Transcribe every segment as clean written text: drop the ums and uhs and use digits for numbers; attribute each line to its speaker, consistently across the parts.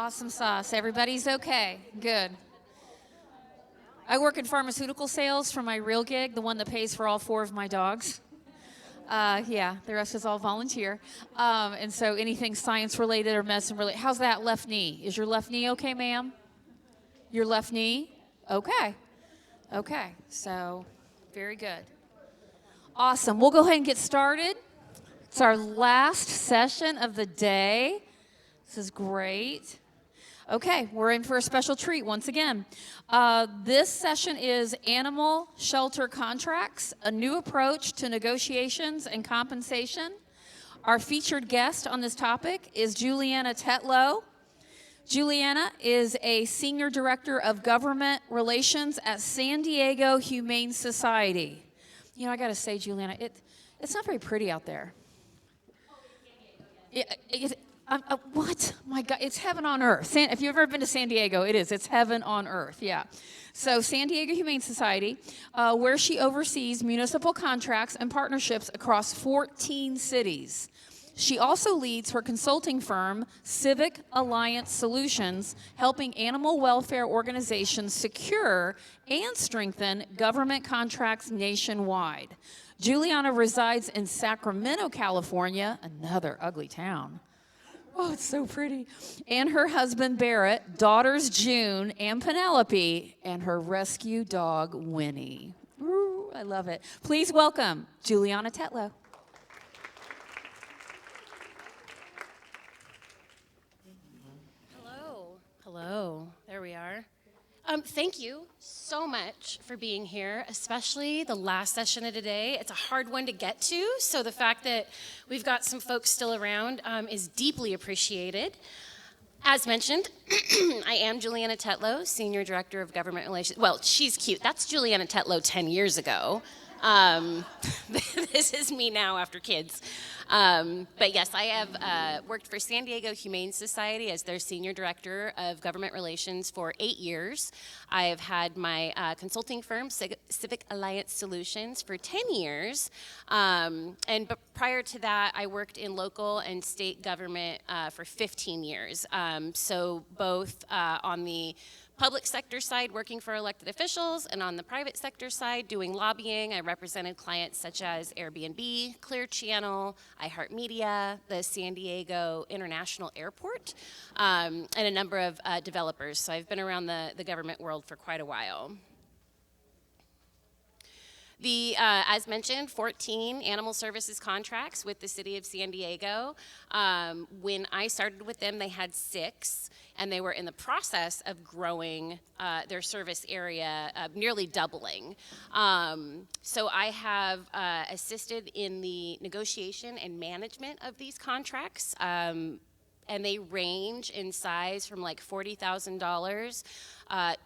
Speaker 1: Awesome sauce. Everybody's okay. Good. I work in pharmaceutical sales for my real gig, the one that pays for all 4 of my dogs. Yeah, the rest is all volunteer. And so anything science related or medicine related. How's that left knee? Is your left knee okay, ma'am? Your left knee? Okay. Okay. So, very good. Awesome. We'll go ahead and get started. It's our last session of the day. This is great. Okay, we're in for a special treat once again. This session is Animal Shelter Contracts, a new approach to negotiations and compensation. Our featured guest on this topic is Julianna Tetlow. Julianna is a Senior Director of Government Relations at San Diego Humane Society. You know, I got to say, Julianna, it's not very pretty out there. What? My God, it's heaven on earth. If you've ever been to San Diego, it is. It's heaven on earth, yeah. So San Diego Humane Society, where she oversees municipal contracts and partnerships across 14 cities. She also leads her consulting firm, Civic Alliance Solutions, helping animal welfare organizations secure and strengthen government contracts nationwide. Julianna resides in Sacramento, California, another ugly town. Oh, it's so pretty. And her husband, Barrett, daughters, June and Penelope, and her rescue dog, Winnie. Ooh, I love it. Please welcome Julianna Tetlow.
Speaker 2: Hello. There we are. Thank you so much for being here, especially the last session of today. It's a hard one to get to, so the fact that we've got some folks still around is deeply appreciated. As mentioned, I am Julianna Tetlow, Senior Director of Government Relations. Well, she's cute. That's Julianna Tetlow 10 years ago. This is me now after kids. But yes, I have worked for San Diego Humane Society as their Senior Director of Government Relations for 8 years. I have had my consulting firm, Civic Alliance Solutions, for 10 years. But prior to that, I worked in local and state government for 15 years. So both on the public sector side, working for elected officials, and on the private sector side, doing lobbying. I represented clients such as Airbnb, Clear Channel, iHeartMedia, the San Diego International Airport, and a number of developers. So I've been around the government world for quite a while. As mentioned, 14 animal services contracts with the city of San Diego. When I started with them, they had 6, and they were in the process of growing their service area, nearly doubling. So I have assisted in the negotiation and management of these contracts. And they range in size from like $40,000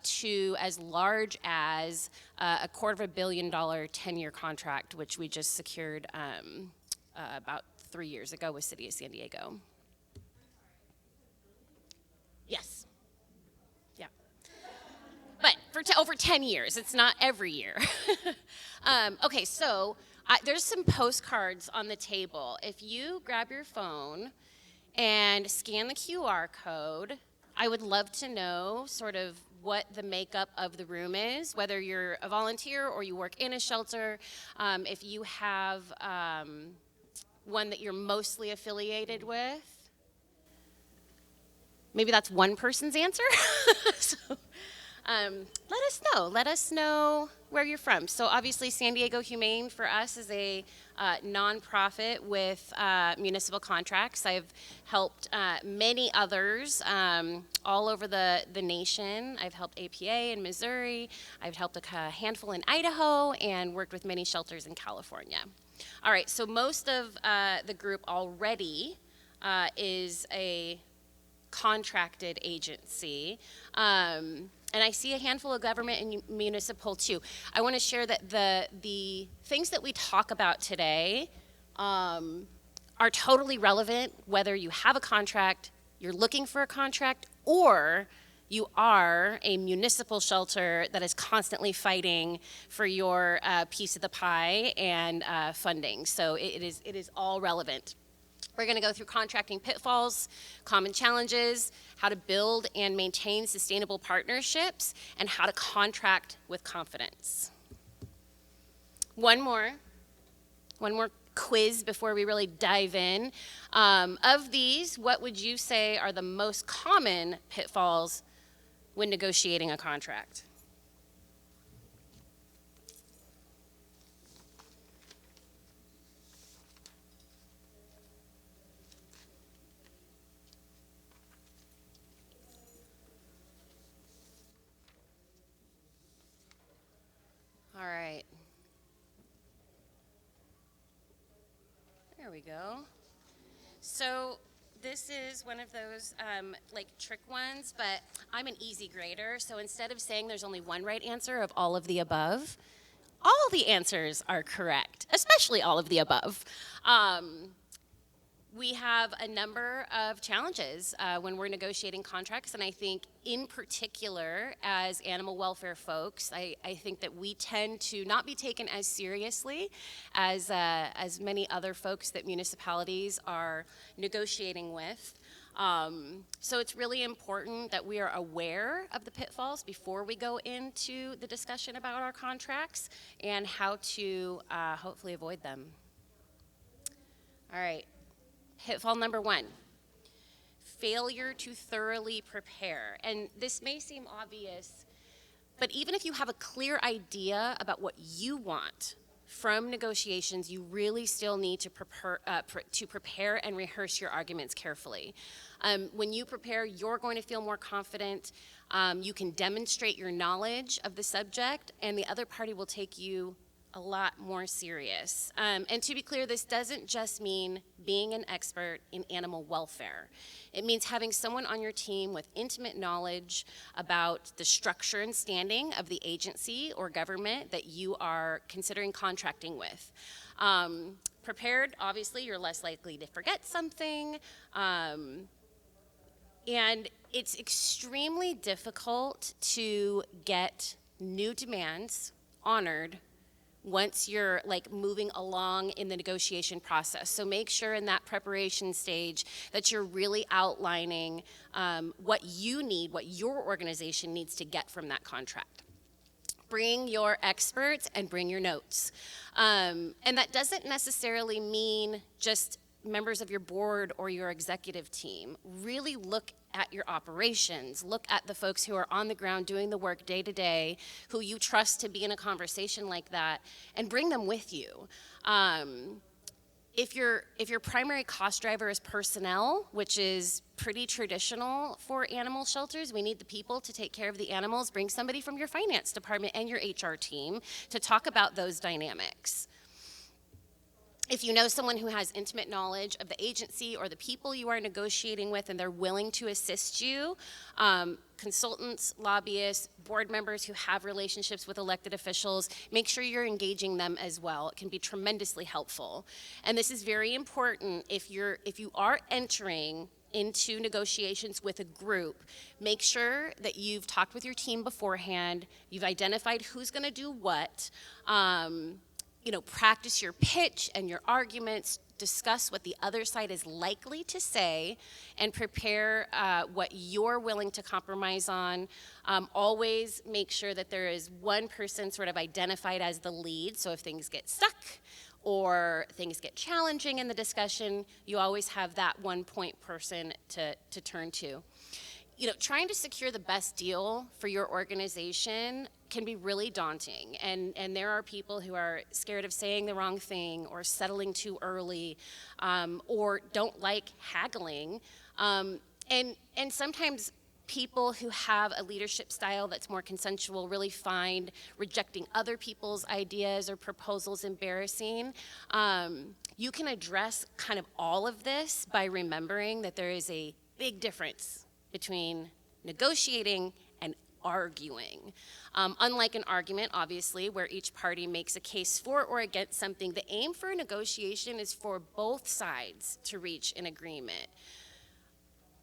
Speaker 2: to as large as a $250 million 10-year contract, which we just secured about 3 years ago with City of San Diego. Yes. Yeah. But for over 10 years, it's not every year. Okay, so there's some postcards on the table. If you grab your phone and scan the QR code, I would love to know sort of what the makeup of the room is, whether you're a volunteer or you work in a shelter, if you have one that you're mostly affiliated with. Maybe that's one person's answer. So, let us know where you're from. So obviously San Diego Humane for us is a nonprofit with municipal contracts. I've helped many others all over the nation. I've helped APA in Missouri. I've helped a handful in Idaho and worked with many shelters in California. All right, so most of the group already is a contracted agency. And I see a handful of government and municipal too. I want to share that the things that we talk about today are totally relevant whether you have a contract, you're looking for a contract, or you are a municipal shelter that is constantly fighting for your piece of the pie and funding. So it is all relevant. We're going to go through contracting pitfalls, common challenges, how to build and maintain sustainable partnerships, and how to contract with confidence. One more quiz before we really dive in. Of these, what would you say are the most common pitfalls when negotiating a contract? All right. There we go. So this is one of those like trick ones, but I'm an easy grader. So instead of saying there's only one right answer of all of the above, all the answers are correct, especially all of the above. We have a number of challenges when we're negotiating contracts, and I think in particular as animal welfare folks, I think that we tend to not be taken as seriously as many other folks that municipalities are negotiating with. So it's really important that we are aware of the pitfalls before we go into the discussion about our contracts and how to hopefully avoid them. All right. Pitfall number 1, failure to thoroughly prepare. And this may seem obvious, but even if you have a clear idea about what you want from negotiations, you really still need to prepare and rehearse your arguments carefully. When you prepare, you're going to feel more confident. You can demonstrate your knowledge of the subject, and the other party will take you a lot more serious. And to be clear, this doesn't just mean being an expert in animal welfare. It means having someone on your team with intimate knowledge about the structure and standing of the agency or government that you are considering contracting with. Prepared, obviously, you're less likely to forget something. And it's extremely difficult to get new demands honored once you're like moving along in the negotiation process. So make sure in that preparation stage that you're really outlining what you need, what your organization needs to get from that contract. Bring your experts and bring your notes. And that doesn't necessarily mean just members of your board or your executive team. Really look at your operations, look at the folks who are on the ground doing the work day to day, who you trust to be in a conversation like that, and bring them with you. If your primary cost driver is personnel, which is pretty traditional for animal shelters, we need the people to take care of the animals, bring somebody from your finance department and your HR team to talk about those dynamics. If you know someone who has intimate knowledge of the agency or the people you are negotiating with and they're willing to assist you, consultants, lobbyists, board members who have relationships with elected officials, make sure you're engaging them as well. It can be tremendously helpful. And this is very important if you are entering into negotiations with a group, make sure that you've talked with your team beforehand, you've identified who's going to do what, practice your pitch and your arguments, discuss what the other side is likely to say, and prepare what you're willing to compromise on. Always make sure that there is one person sort of identified as the lead, so if things get stuck or things get challenging in the discussion, you always have that one point person to turn to. Trying to secure the best deal for your organization can be really daunting, and there are people who are scared of saying the wrong thing or settling too early, or don't like haggling, and sometimes people who have a leadership style that's more consensual really find rejecting other people's ideas or proposals embarrassing. You can address kind of all of this by remembering that there is a big difference between negotiating and arguing. Unlike an argument, obviously, where each party makes a case for or against something, the aim for a negotiation is for both sides to reach an agreement.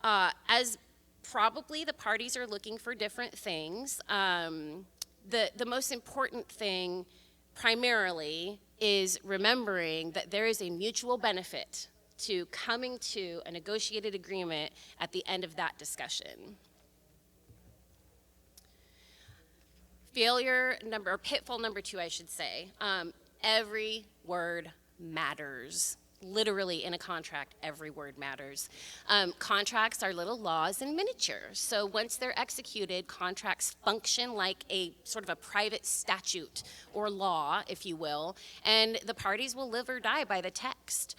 Speaker 2: As probably the parties are looking for different things, the most important thing primarily is remembering that there is a mutual benefit to coming to a negotiated agreement at the end of that discussion. Pitfall number 2, I should say. Every word matters. Literally, in a contract, every word matters. Contracts are little laws in miniature. So once they're executed, contracts function like a sort of a private statute or law, if you will, and the parties will live or die by the text.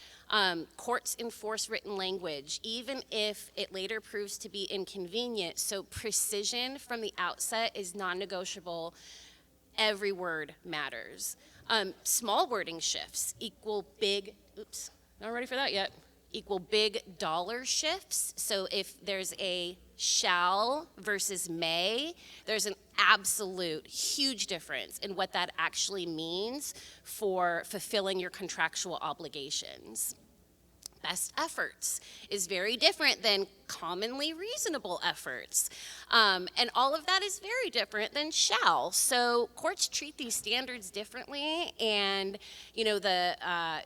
Speaker 2: Courts enforce written language, even if it later proves to be inconvenient. So precision from the outset is non-negotiable. Every word matters. Small wording shifts equal big, not ready for that yet, equal big dollar shifts. So if there's a shall versus may, there's an absolute huge difference in what that actually means for fulfilling your contractual obligations. Best efforts is very different than commonly reasonable efforts. And all of that is very different than shall. So courts treat these standards differently, and the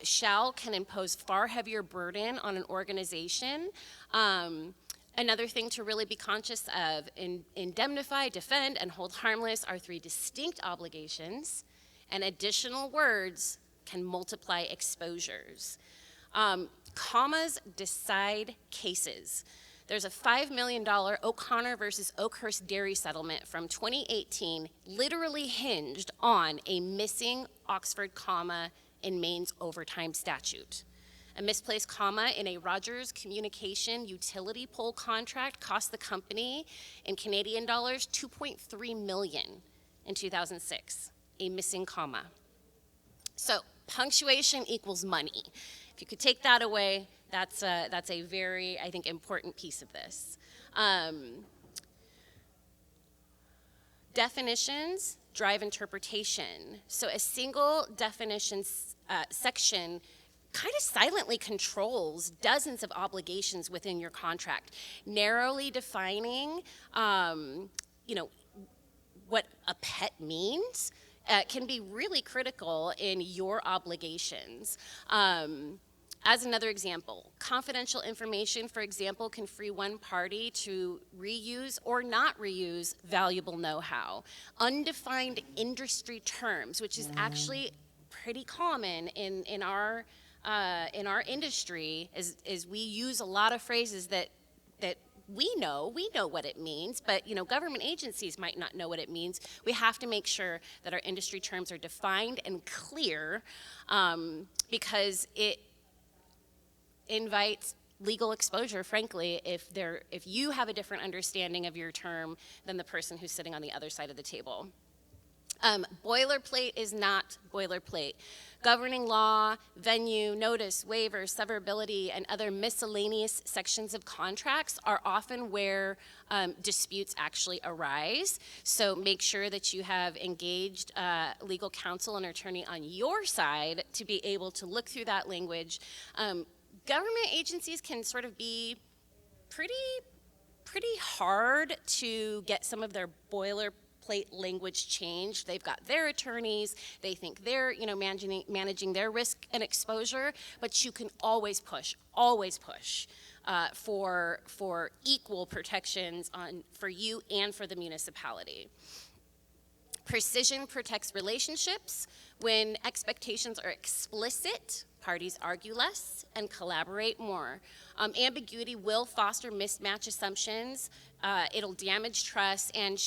Speaker 2: shall can impose far heavier burden on an organization. Another thing to really be conscious of, indemnify, defend, and hold harmless are 3 distinct obligations, and additional words can multiply exposures. Commas decide cases. There's a $5 million O'Connor versus Oakhurst dairy settlement from 2018, literally hinged on a missing Oxford comma in Maine's overtime statute. A misplaced comma in a Rogers Communication utility pole contract cost the company, in Canadian dollars, $2.3 million in 2006. A missing comma. So punctuation equals money. If you could take that away, that's a very, I think, important piece of this. Definitions drive interpretation. So a single definition section kind of silently controls dozens of obligations within your contract, narrowly defining, what a pet means. Can be really critical in your obligations. As another example, confidential information, for example, can free one party to reuse or not reuse valuable know-how. Undefined industry terms, which is actually pretty common in our industry, is we use a lot of phrases that we know what it means, but government agencies might not know what it means. We have to make sure that our industry terms are defined and clear, because it invites legal exposure, frankly, if you have a different understanding of your term than the person who's sitting on the other side of the table. Boilerplate is not boilerplate. Governing law, venue, notice, waiver, severability, and other miscellaneous sections of contracts are often where disputes actually arise. So make sure that you have engaged legal counsel and attorney on your side to be able to look through that language. Government agencies can sort of be pretty hard to get some of their boilerplate language changed. They've got their attorneys. They think they're managing their risk and exposure, but you can always push for equal protections for you and for the municipality. Precision protects relationships. When expectations are explicit, parties argue less and collaborate more. Ambiguity will foster mismatch assumptions. It'll damage trust and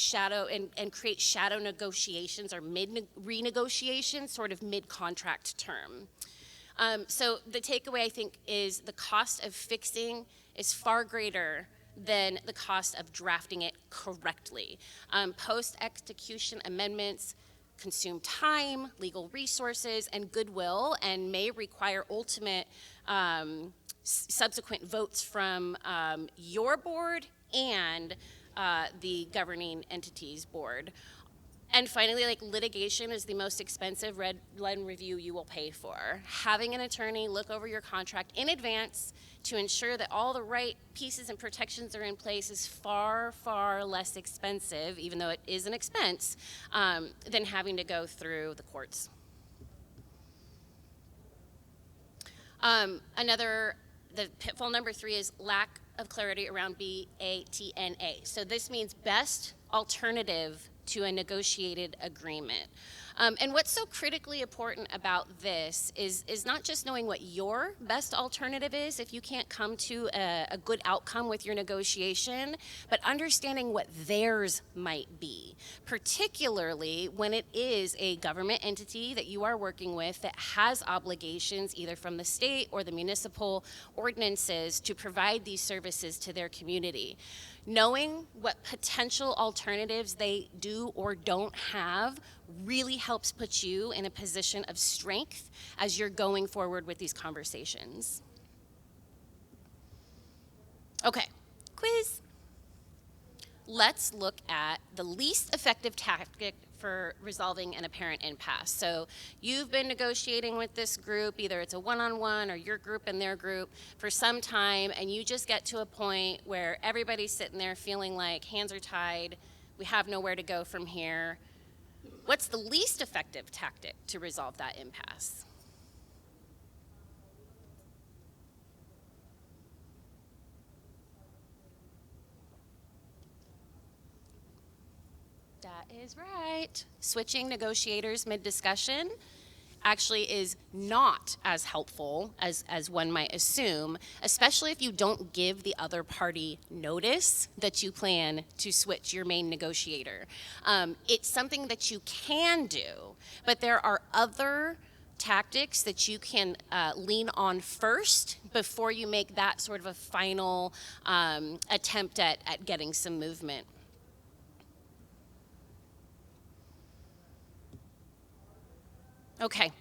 Speaker 2: create shadow negotiations or renegotiations, sort of mid-contract term. So the takeaway, I think, is the cost of fixing is far greater than the cost of drafting it correctly. Post-execution amendments consume time, legal resources, and goodwill, and may require ultimate subsequent votes from your board and the governing entity's board. And finally, litigation is the most expensive red line review you will pay for. Having an attorney look over your contract in advance to ensure that all the right pieces and protections are in place is far, far less expensive, even though it is an expense, than having to go through the courts. Another the pitfall number 3 is lack of clarity around BATNA. So this means best alternative to a negotiated agreement. And what's so critically important about this is not just knowing what your best alternative is if you can't come to a good outcome with your negotiation, but understanding what theirs might be, particularly when it is a government entity that you are working with that has obligations either from the state or the municipal ordinances to provide these services to their community. Knowing what potential alternatives they do or don't have really helps put you in a position of strength as you're going forward with these conversations. Okay, quiz. Let's look at the least effective tactic for resolving an apparent impasse. So you've been negotiating with this group, either it's a one-on-one or your group and their group for some time, and you just get to a point where everybody's sitting there feeling like hands are tied, we have nowhere to go from here. What's the least effective tactic to resolve that impasse? That is right. Switching negotiators mid-discussion actually is not as helpful as one might assume, especially if you don't give the other party notice that you plan to switch your main negotiator. It's something that you can do, but there are other tactics that you can lean on first before you make that sort of a final attempt at getting some movement. Okay,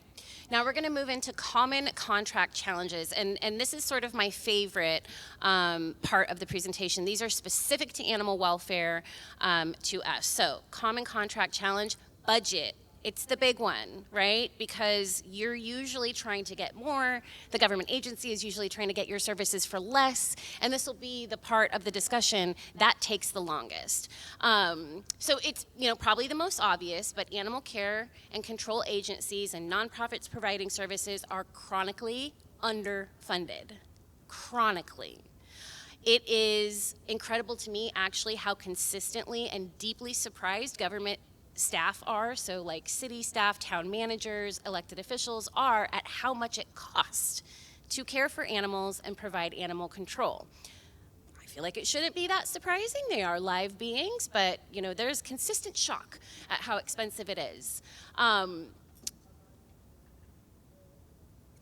Speaker 2: now we're going to move into common contract challenges, and this is sort of my favorite part of the presentation. These are specific to animal welfare to us. So, common contract challenge, budget. It's the big one, right? Because you're usually trying to get more, the government agency is usually trying to get your services for less, and this will be the part of the discussion that takes the longest. So it's probably the most obvious, but animal care and control agencies and nonprofits providing services are chronically underfunded. Chronically. It is incredible to me actually how consistently and deeply surprised government staff are, so like city staff, town managers, elected officials are at how much it costs to care for animals and provide animal control. I feel like it shouldn't be that surprising. They are live beings, but there's consistent shock at how expensive it is.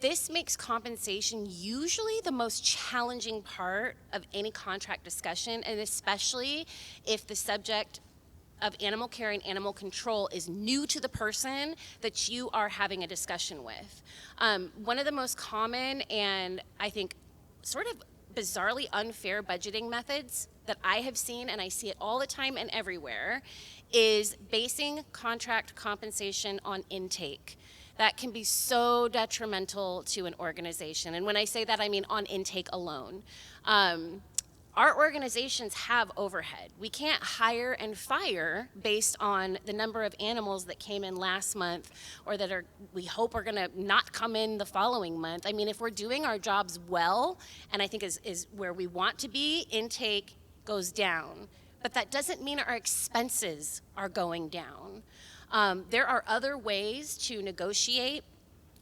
Speaker 2: This makes compensation usually the most challenging part of any contract discussion, and especially if the subject of animal care and animal control is new to the person that you are having a discussion with. One of the most common and I think sort of bizarrely unfair budgeting methods that I have seen, and I see it all the time and everywhere, is basing contract compensation on intake. That can be so detrimental to an organization. And when I say that, I mean on intake alone. Our organizations have overhead. We can't hire and fire based on the number of animals that came in last month or that we hope are gonna not come in the following month. I mean, if we're doing our jobs well, and I think is where we want to be, intake goes down. But that doesn't mean our expenses are going down. There are other ways to negotiate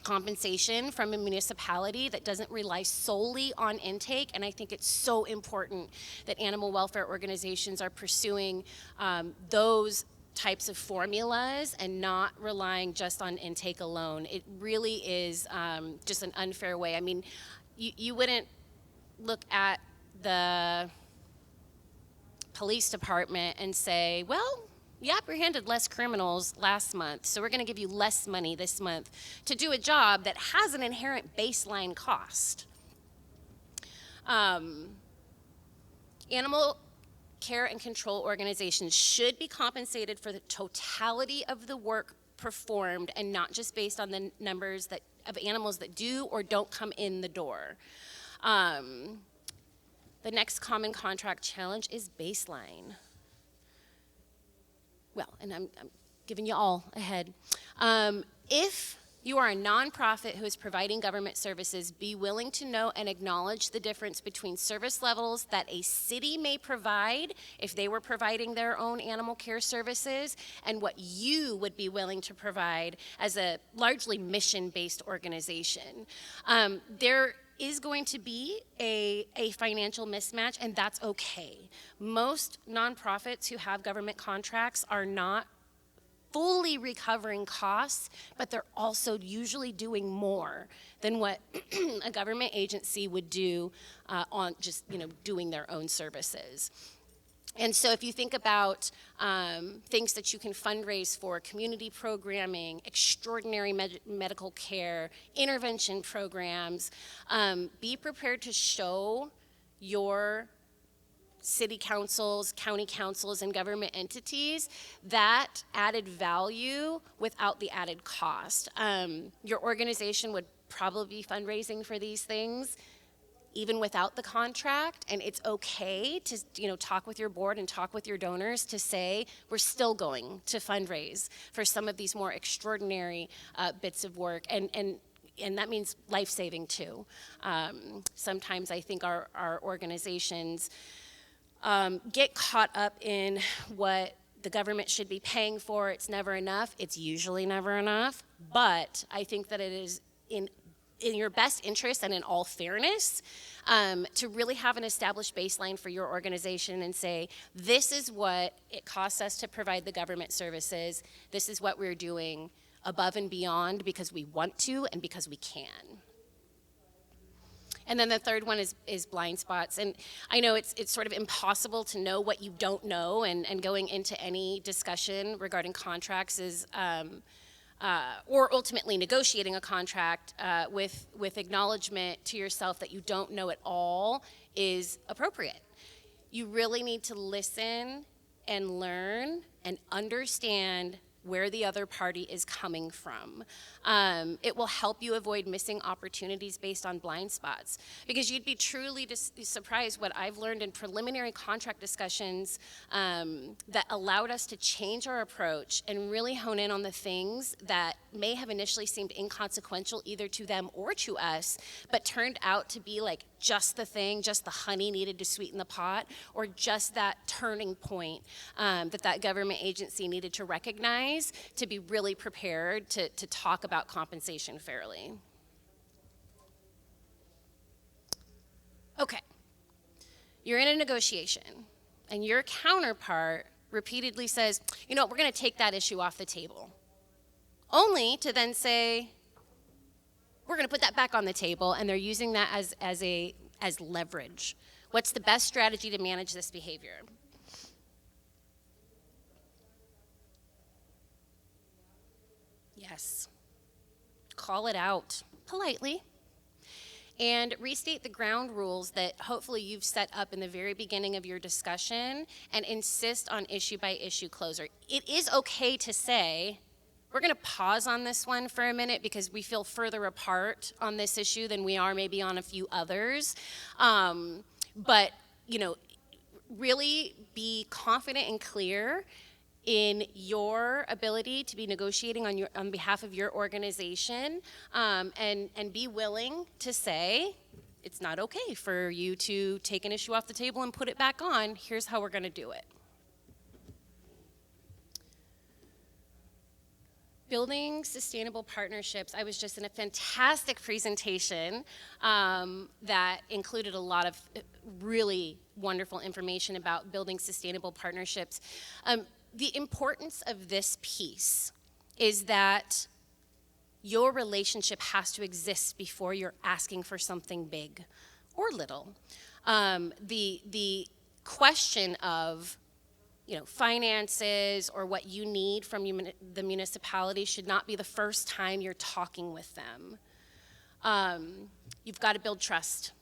Speaker 2: compensation from a municipality that doesn't rely solely on intake, and I think it's so important that animal welfare organizations are pursuing those types of formulas and not relying just on intake alone. It really is just an unfair way. I mean, you wouldn't look at the police department and say, well, you apprehended less criminals last month, so we're going to give you less money this month to do a job that has an inherent baseline cost. Animal care and control organizations should be compensated for the totality of the work performed and not just based on the numbers of animals that do or don't come in the door. The next common contract challenge is baseline. Well, and I'm giving you all a head. If You are a nonprofit who is providing government services. Be willing to know and acknowledge the difference between service levels that a city may provide if they were providing their own animal care services and what you would be willing to provide as a largely mission-based organization. There is going to be a financial mismatch, and that's okay. Most nonprofits who have government contracts are not fully recovering costs, but they're also usually doing more than what a government agency would do on just doing their own services. And so if you think about things that you can fundraise for, community programming, extraordinary medical care, intervention programs, be prepared to show your city councils, county councils, and government entities that added value without the added cost. Your organization would probably be fundraising for these things even without the contract, and it's okay to talk with your board and talk with your donors to say we're still going to fundraise for some of these more extraordinary bits of work, and that means life-saving too. Sometimes I think our organizations get caught up in what the government should be paying for. It's never enough. It's usually never enough. But I think that it is in your best interest and in all fairness to really have an established baseline for your organization and say, this is what it costs us to provide the government services. This is what we're doing above and beyond because we want to and because we can. And then the third one is blind spots. And I know it's sort of impossible to know what you don't know, and going into any discussion regarding contracts is, or ultimately negotiating a contract with acknowledgement to yourself that you don't know it all is appropriate. You really need to listen and learn and understand where the other party is coming from. It will help you avoid missing opportunities based on blind spots, because you'd be truly surprised what I've learned in preliminary contract discussions that allowed us to change our approach and really hone in on the things that may have initially seemed inconsequential either to them or to us, but turned out to be like just the thing, just the honey needed to sweeten the pot, or just that turning point that government agency needed to recognize to be really prepared to talk about compensation fairly. Okay, you're in a negotiation, and your counterpart repeatedly says, we're going to take that issue off the table, only to then say, we're going to put that back on the table, and they're using that as leverage. What's the best strategy to manage this behavior? Yes. Call it out politely and restate the ground rules that hopefully you've set up in the very beginning of your discussion, and insist on issue by issue closure. It is okay to say, we're going to pause on this one for a minute because we feel further apart on this issue than we are maybe on a few others. But really be confident and clear in your ability to be negotiating on behalf of your organization, and be willing to say, it's not okay for you to take an issue off the table and put it back on. Here's how we're going to do it. Building sustainable partnerships. I was just in a fantastic presentation that included a lot of really wonderful information about building sustainable partnerships. The importance of this piece is that your relationship has to exist before you're asking for something big or little. The question of finances or what you need from the municipality should not be the first time you're talking with them. You've got to build trust.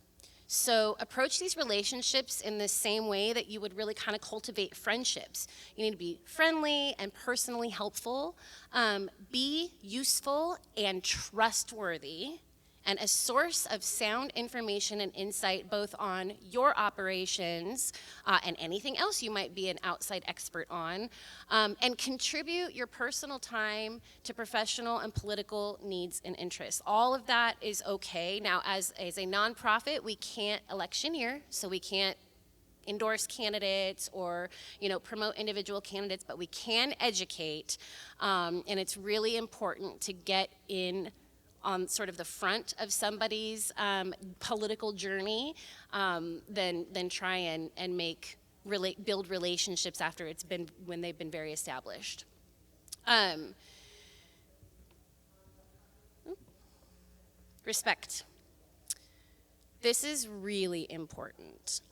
Speaker 2: So approach these relationships in the same way that you would really kind of cultivate friendships. You need to be friendly and personally helpful, be useful and trustworthy, and a source of sound information and insight both on your operations and anything else you might be an outside expert on, and contribute your personal time to professional and political needs and interests. All of that is okay. Now, as a nonprofit, we can't electioneer, so we can't endorse candidates or promote individual candidates, but we can educate, and it's really important to get in on sort of the front of somebody's political journey, than try and build relationships after when they've been very established. Respect. This is really important.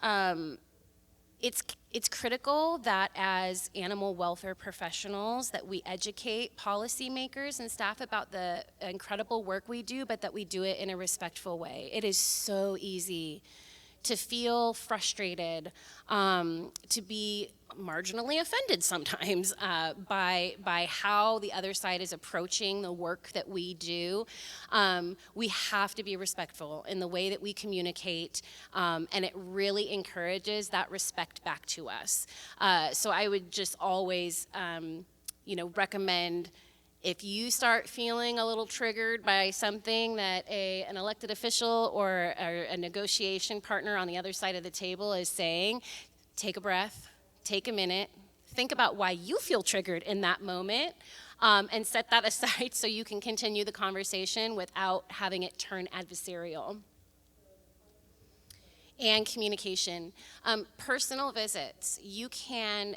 Speaker 2: It's critical that as animal welfare professionals that we educate policymakers and staff about the incredible work we do, but that we do it in a respectful way. It is so easy to feel frustrated, to be marginally offended sometimes by how the other side is approaching the work that we do. We have to be respectful in the way that we communicate, and it really encourages that respect back to us. So I would just always, recommend, if you start feeling a little triggered by something that an elected official or a negotiation partner on the other side of the table is saying, take a breath, take a minute, think about why you feel triggered in that moment, and set that aside so you can continue the conversation without having it turn adversarial. And communication. Personal visits.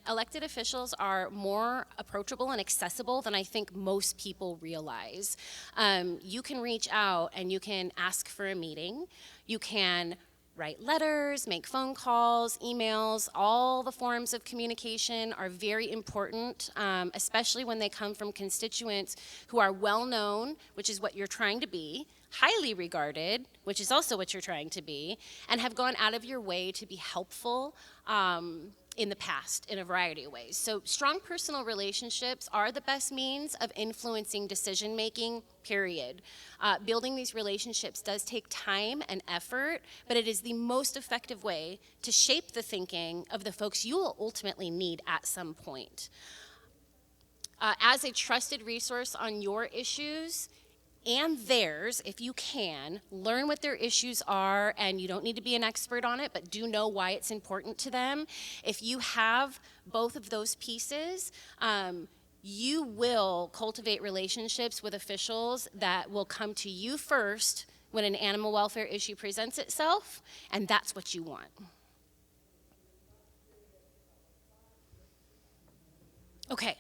Speaker 2: Elected officials are more approachable and accessible than I think most people realize. You can reach out and you can ask for a meeting. You can write letters, make phone calls, emails. All the forms of communication are very important, especially when they come from constituents who are well known, which is what you're trying to be, highly regarded, which is also what you're trying to be, and have gone out of your way to be helpful in the past in a variety of ways. So strong personal relationships are the best means of influencing decision making, period. Building these relationships does take time and effort, but it is the most effective way to shape the thinking of the folks you will ultimately need at some point. As a trusted resource on your issues, and theirs, if you can, learn what their issues are, and you don't need to be an expert on it, but do know why it's important to them. If you have both of those pieces, you will cultivate relationships with officials that will come to you first when an animal welfare issue presents itself, and that's what you want. Okay,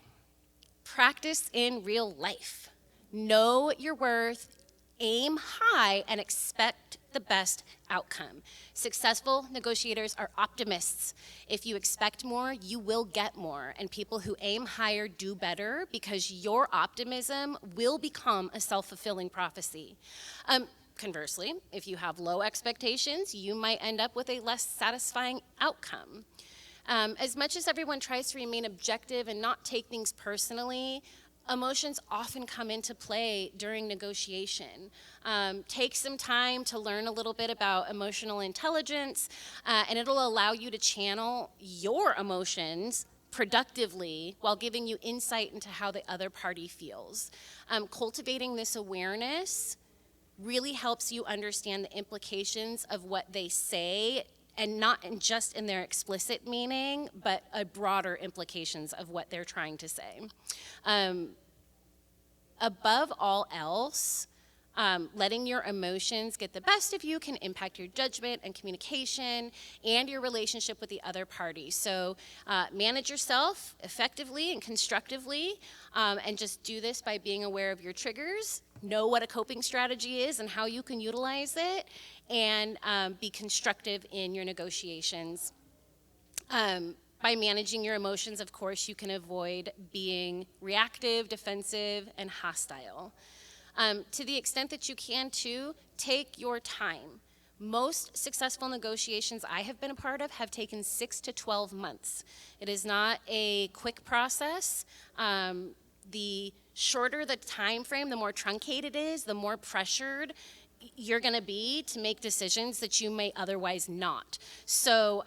Speaker 2: practice in real life. Know your worth, aim high, and expect the best outcome. Successful negotiators are optimists. If you expect more, you will get more. And people who aim higher do better because your optimism will become a self-fulfilling prophecy. Conversely, if you have low expectations, you might end up with a less satisfying outcome. As much as everyone tries to remain objective and not take things personally, emotions often come into play during negotiation. Take some time to learn a little bit about emotional intelligence, and it'll allow you to channel your emotions productively while giving you insight into how the other party feels. Cultivating this awareness really helps you understand the implications of what they say, and not just in their explicit meaning, but broader implications of what they're trying to say. Above all else, letting your emotions get the best of you can impact your judgment and communication and your relationship with the other party. So manage yourself effectively and constructively, and just do this by being aware of your triggers, know what a coping strategy is and how you can utilize it, and be constructive in your negotiations. By managing your emotions, of course, you can avoid being reactive, defensive, and hostile. To the extent that you can, too, take your time. Most successful negotiations I have been a part of have taken 6 to 12 months. It is not a quick process. The shorter the time frame, the more truncated it is, the more pressured you're going to be to make decisions that you may otherwise not. So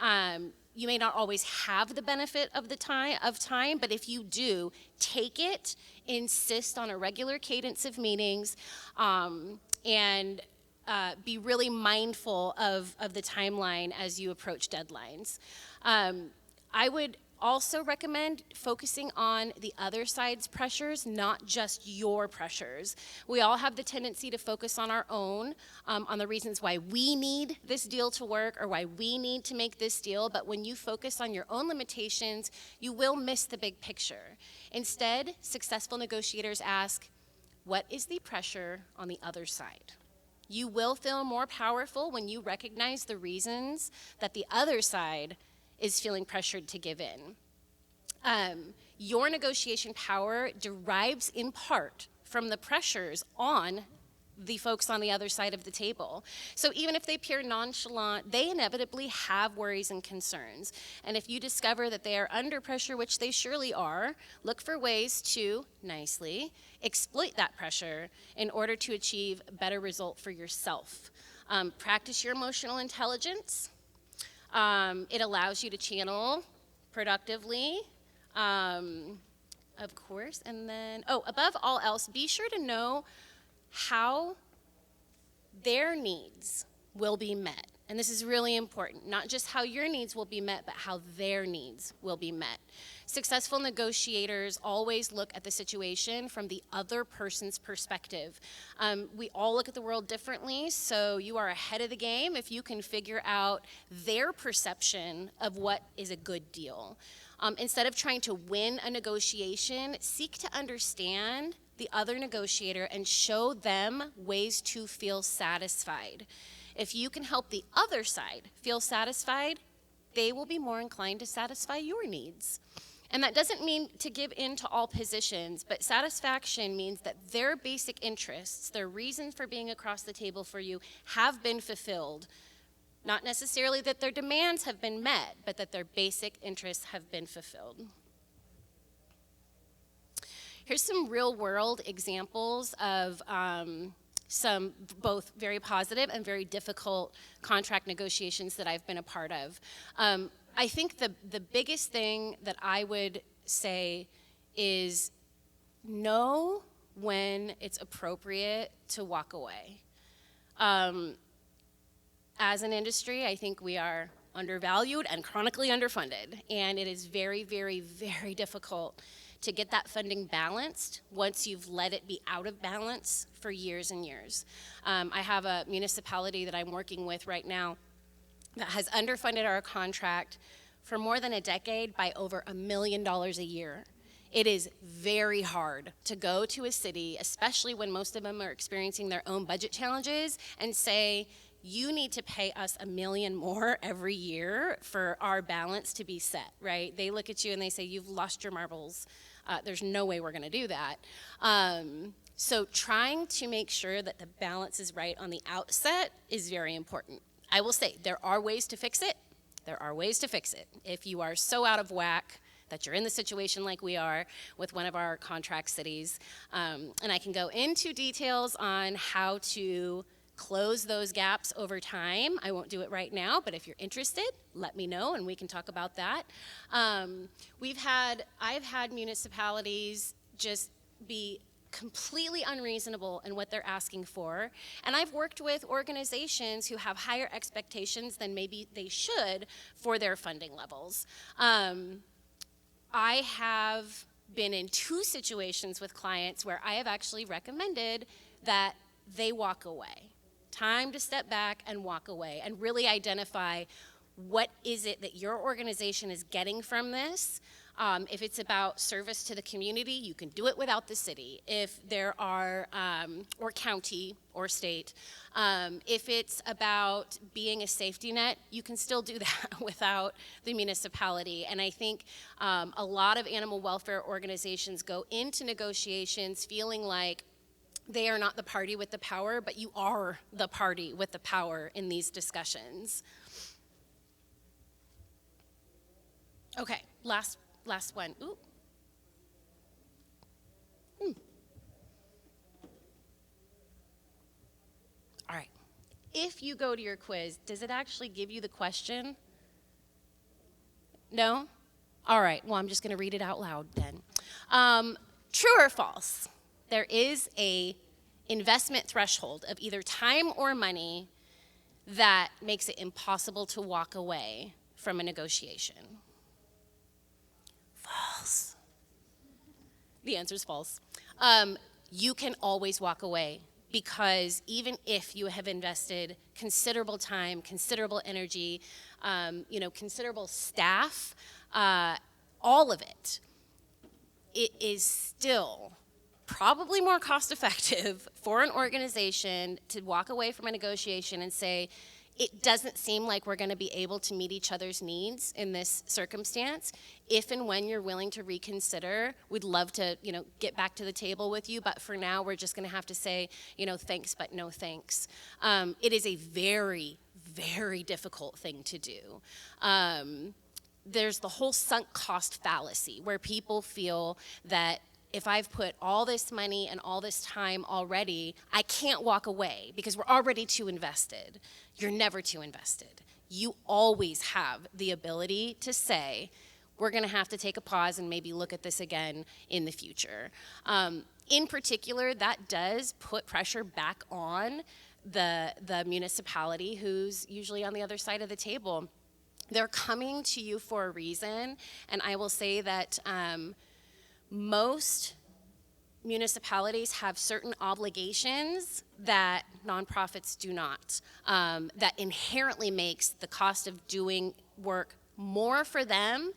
Speaker 2: you may not always have the benefit of the time, but if you do, take it, insist on a regular cadence of meetings, and be really mindful of the timeline as you approach deadlines. I would also recommend focusing on the other side's pressures, not just your pressures. We all have the tendency to focus on our own, on the reasons why we need this deal to work or why we need to make this deal, but when you focus on your own limitations, you will miss the big picture. Instead, successful negotiators ask, what is the pressure on the other side? You will feel more powerful when you recognize the reasons that the other side is feeling pressured to give in. Your negotiation power derives in part from the pressures on the folks on the other side of the table. So even if they appear nonchalant, they inevitably have worries and concerns. And if you discover that they are under pressure, which they surely are, look for ways to nicely exploit that pressure in order to achieve a better result for yourself. Practice your emotional intelligence. It allows you to channel productively, of course, and then, above all else, be sure to know how their needs will be met. And this is really important, not just how your needs will be met, but how their needs will be met. Successful negotiators always look at the situation from the other person's perspective. We all look at the world differently, so you are ahead of the game if you can figure out their perception of what is a good deal. Instead of trying to win a negotiation, seek to understand the other negotiator and show them ways to feel satisfied. If you can help the other side feel satisfied, they will be more inclined to satisfy your needs. And that doesn't mean to give in to all positions, but satisfaction means that their basic interests, their reasons for being across the table for you, have been fulfilled. Not necessarily that their demands have been met, but that their basic interests have been fulfilled. Here's some real-world examples of some both very positive and very difficult contract negotiations that I've been a part of. I think the biggest thing that I would say is know when it's appropriate to walk away. As an industry, I think we are undervalued and chronically underfunded, and it is very, very, very difficult to get that funding balanced once you've let it be out of balance for years and years. I have a municipality that I'm working with right now that has underfunded our contract for more than a decade by over $1 million a year. It is very hard to go to a city, especially when most of them are experiencing their own budget challenges, and say, you need to pay us $1 million more every year for our balance to be set, right? They look at you and they say, you've lost your marbles. There's no way we're gonna do that. So trying to make sure that the balance is right on the outset is very important. I will say, there are ways to fix it. There are ways to fix it. If you are so out of whack that you're in the situation like we are with one of our contract cities, and I can go into details on how to close those gaps over time. I won't do it right now, but if you're interested, let me know and we can talk about that. I've had municipalities just be completely unreasonable in what they're asking for, and I've worked with organizations who have higher expectations than maybe they should for their funding levels. I have been in 2 situations with clients where I have actually recommended that they walk away. Time to step back and walk away and really identify what is it that your organization is getting from this. If it's about service to the community, you can do it without the city. If there are, or county or state, if it's about being a safety net, you can still do that without the municipality. And I think a lot of animal welfare organizations go into negotiations feeling like they are not the party with the power, but you are the party with the power in these discussions. Okay, last one. Ooh. All right. if you go to your quiz, does it actually give you the question? No? All right, well, I'm just going to read it out loud then. True or false? There is a investment threshold of either time or money that makes it impossible to walk away from a negotiation. False. The answer is false. You can always walk away, because even if you have invested considerable time, considerable energy, considerable staff, all of it, it is still probably more cost effective for an organization to walk away from a negotiation and say, it doesn't seem like we're going to be able to meet each other's needs in this circumstance. If and when you're willing to reconsider, we'd love to, get back to the table with you. But for now, we're just going to have to say, thanks, but no thanks. It is a very, very difficult thing to do. There's the whole sunk cost fallacy, where people feel that if I've put all this money and all this time already, I can't walk away because we're already too invested. You're never too invested. You always have the ability to say, we're going to have to take a pause and maybe look at this again in the future. In particular, that does put pressure back on the municipality, who's usually on the other side of the table. They're coming to you for a reason, and I will say that most municipalities have certain obligations that nonprofits do not, that inherently makes the cost of doing work more for them,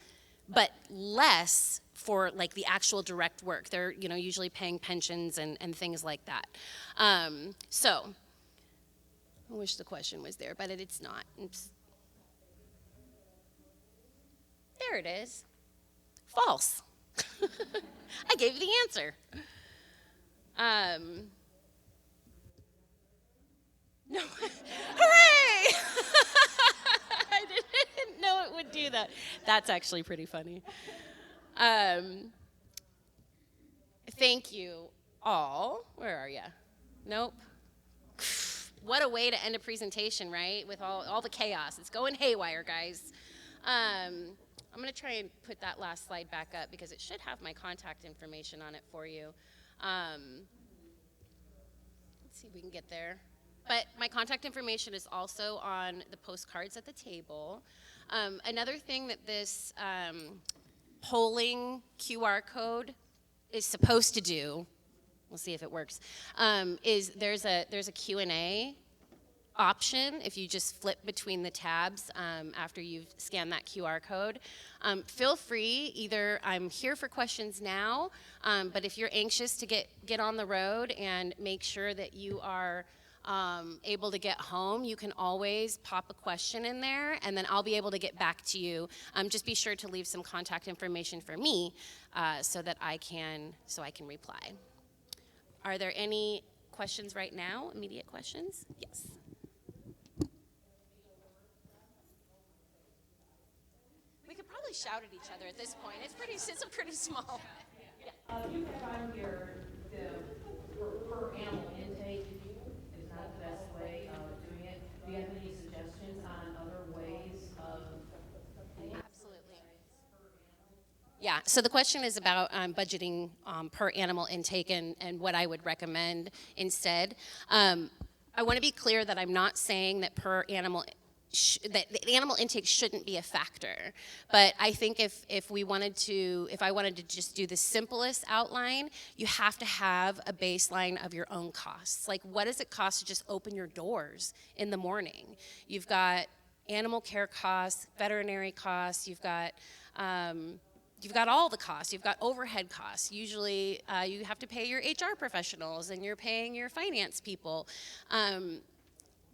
Speaker 2: but less for like the actual direct work. They're usually paying pensions and things like that. So I wish the question was there, but it's not. There it is. False. I gave you the answer. No. Hooray! I didn't know it would do that. That's actually pretty funny. Thank you all. Where are you? Nope. What a way to end a presentation, right? With all the chaos. It's going haywire, guys. I'm going to try and put that last slide back up because it should have my contact information on it for you. Let's see if we can get there. But my contact information is also on the postcards at the table. Another thing that this polling QR code is supposed to do, we'll see if it works, is there's a Q&A option if you just flip between the tabs after you've scanned that QR code. Feel free, either I'm here for questions now, but if you're anxious to get on the road and make sure that you are able to get home, you can always pop a question in there, and then I'll be able to get back to you. Just be sure to leave some contact information for me so I can reply. Are there any questions right now? Immediate questions? Yes. We could probably shout at each other at this point. It's pretty small. Yeah.
Speaker 3: You can find the per animal intake is not the best way of doing it. Do you have any suggestions on other ways of?
Speaker 2: Absolutely. Yeah, so the question is about budgeting per animal intake and what I would recommend instead. I want to be clear that I'm not saying that per animal that the animal intake shouldn't be a factor, but I think if I wanted to just do the simplest outline, you have to have a baseline of your own costs. Like, what does it cost to just open your doors in the morning? You've got animal care costs, veterinary costs, you've got all the costs. You've got overhead costs. Usually you have to pay your HR professionals and you're paying your finance people.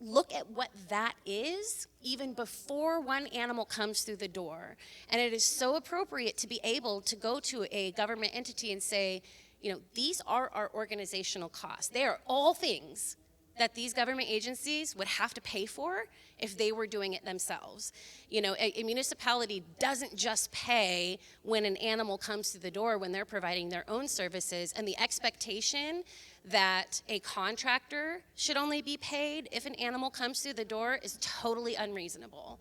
Speaker 2: Look at what that is even before one animal comes through the door. And it is so appropriate to be able to go to a government entity and say, these are our organizational costs. They are all things that these government agencies would have to pay for if they were doing it themselves. You know, a municipality doesn't just pay when an animal comes through the door when they're providing their own services, and the expectation that a contractor should only be paid if an animal comes through the door is totally unreasonable.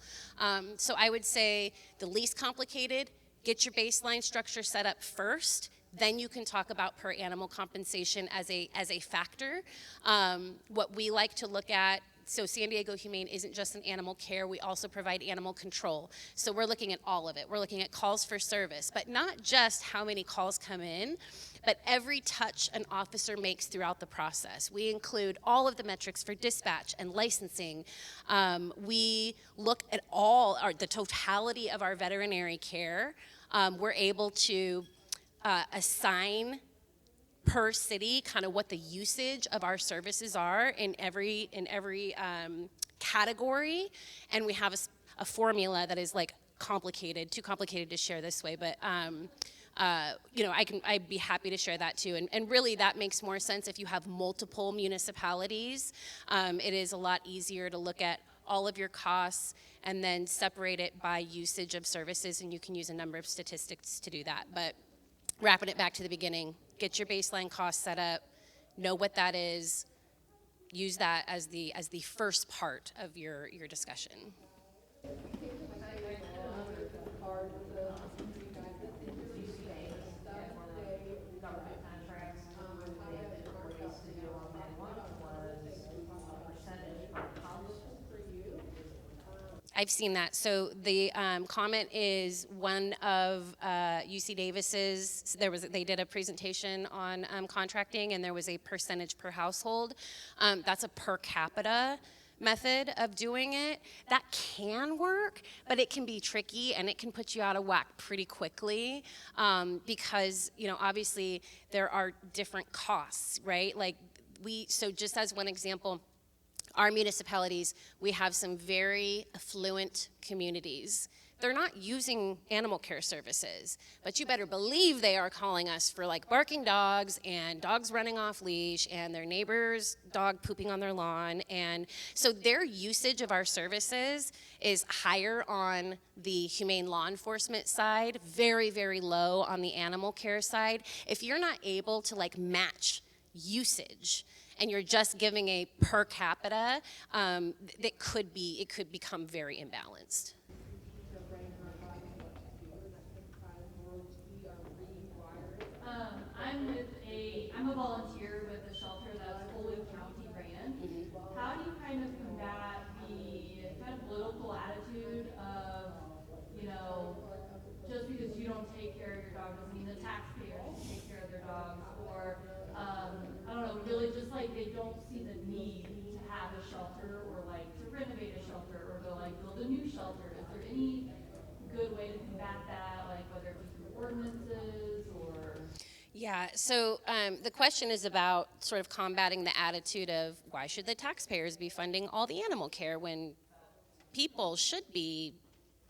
Speaker 2: So I would say the least complicated, get your baseline structure set up first. Then you can talk about per animal compensation as a factor. What we like to look at, so San Diego Humane isn't just an animal care, we also provide animal control. So we're looking at all of it. We're looking at calls for service, but not just how many calls come in, but every touch an officer makes throughout the process. We include all of the metrics for dispatch and licensing. We look at the totality of our veterinary care. We're able to assign per city kind of what the usage of our services are in every category, and we have a formula that is like too complicated to share this way, but you know, I'd be happy to share that too, and really that makes more sense if you have multiple municipalities. It is a lot easier to look at all of your costs and then separate it by usage of services, and you can use a number of statistics to do that. But wrapping it back to the beginning, get your baseline cost set up, know what that is, use that as the first part of your discussion. I've seen that. So the comment is one of UC Davis's. They did a presentation on contracting, and there was a percentage per household. That's a per capita method of doing it. That can work, but it can be tricky, and it can put you out of whack pretty quickly because, you know, obviously there are different costs, right? Like so just as one example, our municipalities, we have some very affluent communities. They're not using animal care services, but you better believe they are calling us for like barking dogs and dogs running off leash and their neighbor's dog pooping on their lawn. And so their usage of our services is higher on the humane law enforcement side, very, very low on the animal care side. If you're not able to like match usage, and you're just giving a per capita, it could become very imbalanced.
Speaker 4: I'm a volunteer with a shelter that's fully county ran. Mm-hmm. How do you kind of combat the kind of political attitude of, you know, just because you don't take care of your dog doesn't mean the taxpayers take care of their dogs, or I don't know, really just like they don't see the need to have a shelter or like to renovate a shelter or to like build a new shelter. Is there any good way to combat that, like whether it be through ordinances or?
Speaker 2: Yeah, so the question is about sort of combating the attitude of why should the taxpayers be funding all the animal care when people should be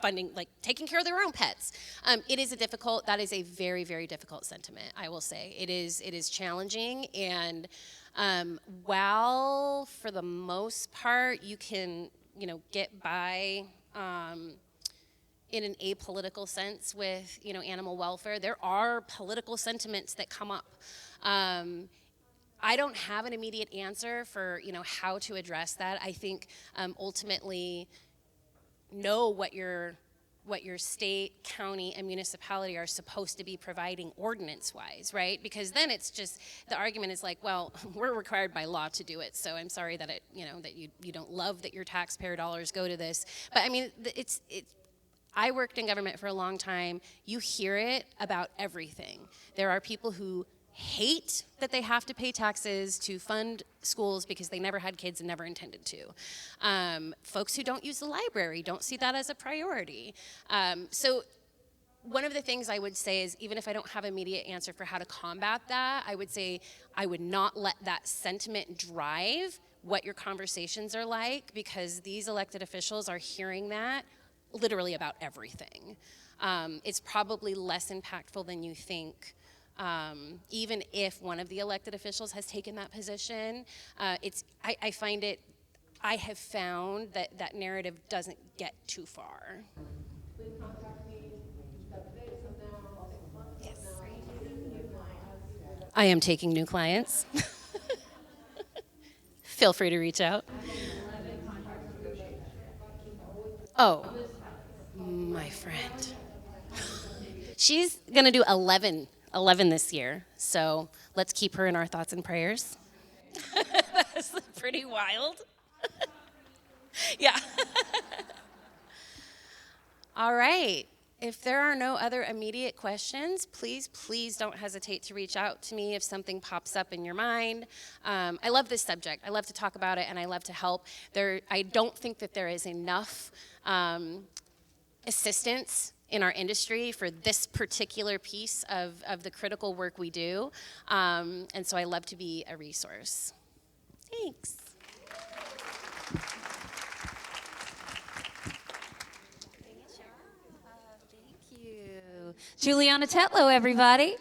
Speaker 2: funding, like taking care of their own pets. That is a very, very difficult sentiment, I will say. It is challenging, and while for the most part you can, you know, get by in an apolitical sense with, you know, animal welfare, there are political sentiments that come up. I don't have an immediate answer for, you know, how to address that. I think ultimately know what your state, county, and municipality are supposed to be providing ordinance-wise, right? Because then it's just, the argument is like, well, we're required by law to do it, so I'm sorry that that you don't love that your taxpayer dollars go to this. But I mean, I worked in government for a long time. You hear it about everything. There are people who hate that they have to pay taxes to fund schools because they never had kids and never intended to. Folks who don't use the library don't see that as a priority. So one of the things I would say is, even if I don't have an immediate answer for how to combat that, I would say I would not let that sentiment drive what your conversations are like, because these elected officials are hearing that literally about everything. It's probably less impactful than you think. Even if one of the elected officials has taken that position, I have found that that narrative doesn't get too far. Yes. I am taking new clients. Feel free to reach out. Oh, my friend. She's going to do 11 this year. So let's keep her in our thoughts and prayers. That's pretty wild. Yeah. All right. If there are no other immediate questions, please don't hesitate to reach out to me if something pops up in your mind. I love this subject. I love to talk about it, and I love to help. I don't think that there is enough assistance in our industry for this particular piece of the critical work we do. And so I love to be a resource. Thanks.
Speaker 1: Thank you. Julianna Tetlow, everybody.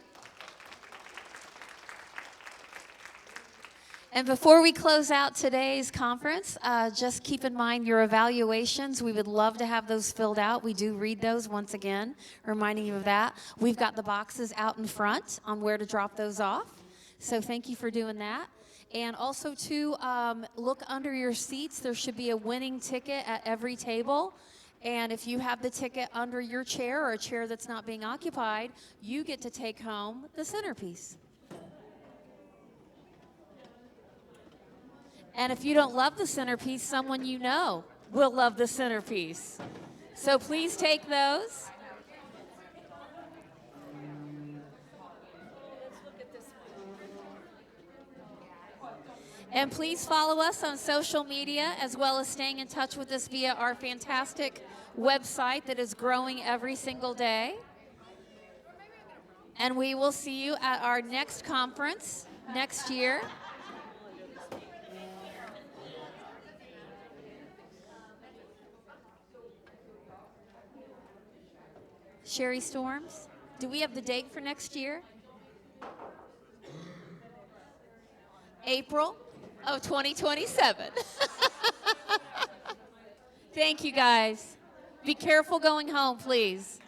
Speaker 1: And before we close out today's conference, just keep in mind your evaluations. We would love to have those filled out. We do read those once again, reminding you of that. We've got the boxes out in front on where to drop those off. So thank you for doing that. And also to look under your seats. There should be a winning ticket at every table. And if you have the ticket under your chair or a chair that's not being occupied, you get to take home the centerpiece. And if you don't love the centerpiece, someone you know will love the centerpiece. So please take those. And please follow us on social media, as well as staying in touch with us via our fantastic website that is growing every single day. And we will see you at our next conference next year. Sherry Storms, do we have the date for next year? April of 2027. Thank you, guys. Be careful going home, please.